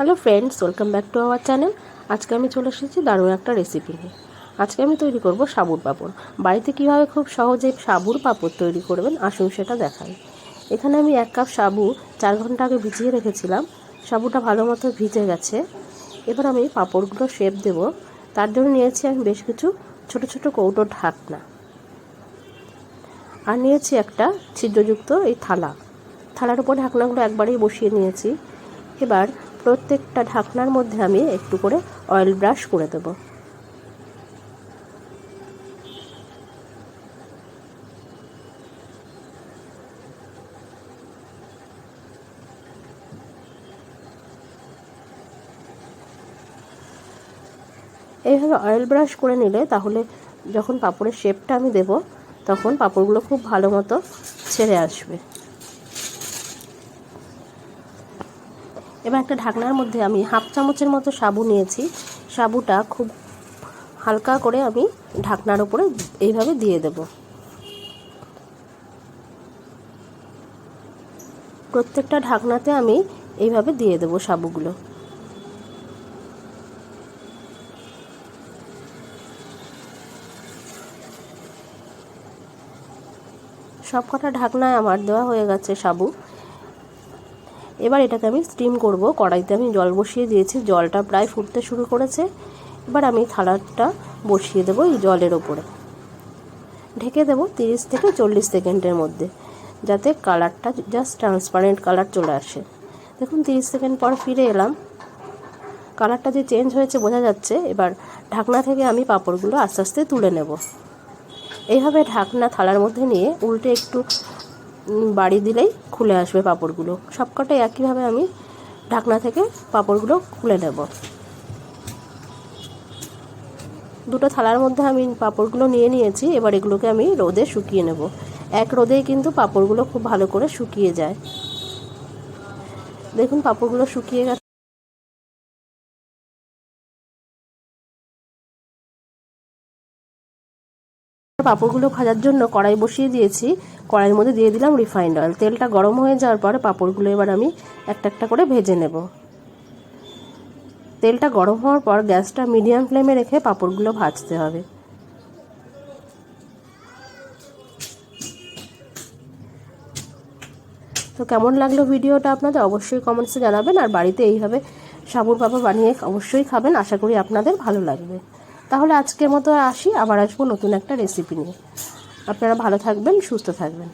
Hello friends, welcome back to our channel. আজকে আমি চলে এসেছি দারুণ একটা রেসিপি নিয়ে। আজকে আমি তৈরি করব সাবুর পাঁপড়। বাড়িতে কিভাবে খুব সহজে সাবুর পাঁপড় তৈরি করবেন আসুন সেটা দেখাই। এখানে আমি 1 কাপ সাবু 4 ঘন্টা আগে ভিজিয়ে রেখেছিলাম। সাবুটা ভালো মতো ভিজে গেছে। এবার আমি পাঁপড়গুলো শেপ দেব। তার জন্য নিয়েছি আমি বেশ কিছু ছোট ছোট কৌটোর ঢাকনা, আর নিয়েছি একটা ছিদ্রযুক্ত এই থালার উপর ঢাকনাগুলো একবারেই বসিয়ে নিয়েছি। এবার প্রত্যেকটা ঢাকনার মধ্যে আমি একটু করে অয়েল ব্রাশ করে দেব। এইভাবে অয়েল ব্রাশ করে নিলে তাহলে যখন পাঁপড়ের শেপটা আমি দেব তখন পাঁপড়গুলো খুব ভালো মতো ছেড়ে আসবে। এবার একটা ঢাকনার মধ্যে আমি হাফ চামচের মতো সাবু নিয়েছি। সাবুটা খুব হালকা করে আমি ঢাকনার উপরে এইভাবে দিয়ে দেব। প্রত্যেকটা ঢাকনাতে আমি এইভাবে দিয়ে দেব সাবুগুলো। সব কটা ঢাকনায় আমার দেওয়া হয়ে গেছে সাবু। এবার এটাকে আমি স্টিম করব। কড়াইতে আমি জল বসিয়ে দিয়েছি, জলটা প্রায় ফুটতে শুরু করেছে। এবার আমি থালাটা বসিয়ে দেবো এই জলের ওপরে, ঢেকে দেবো 30 থেকে 40 সেকেন্ডের মধ্যে, যাতে কালারটা জাস্ট ট্রান্সপারেন্ট কালার চলে আসে। দেখুন 30 সেকেন্ড পর ফিরে এলাম, কালারটা যে চেঞ্জ হয়েছে বোঝা যাচ্ছে। এবার ঢাকনা থেকে আমি পাঁপড়গুলো আস্তে আস্তে তুলে নেব। এইভাবে ঢাকনা থালার মধ্যে নিয়ে উল্টে একটু বাড়ি দিলেই খুলে আসবে পাঁপড়গুলো। সবকটাই একইভাবে আমি ঢাকনা থেকে পাঁপড়গুলো খুলে নেব। দুটো থালার মধ্যে আমি পাঁপড়গুলো নিয়ে নিয়েছি। এবার এগুলোকে আমি রোদে শুকিয়ে নেব। এক রোদেই কিন্তু পাঁপড়গুলো খুব ভালো করে শুকিয়ে যায়। দেখুন পাঁপড়গুলো শুকিয়ে গেছে। পাঁপড়গুলো ভাজার জন্য কড়াই বসিয়ে দিয়েছি। কড়াইয়ের মধ্যে দিয়ে দিলাম রিফাইন্ড অয়েল। তেলটা গরম হয়ে যাওয়ার পরে পাঁপড়গুলো এবার আমি একটা একটা করে ভেজে নেব। তেলটা গরম হওয়ার পর গ্যাসটা মিডিয়াম ফ্লেমে রেখে পাঁপড়গুলো ভাজতে হবে। তো কেমন লাগলো ভিডিওটা আপনাদের অবশ্যই কমেন্টসে জানাবেন। আর বাড়িতে এইভাবে সাবুর পাঁপড় বানিয়ে অবশ্যই খাবেন। আশা করি আপনাদের ভালো লাগবে। তাহলে আজকের মতো আসি, আবার আসবো নতুন একটা রেসিপি নিয়ে। আপনারা ভালো থাকবেন, সুস্থ থাকবেন।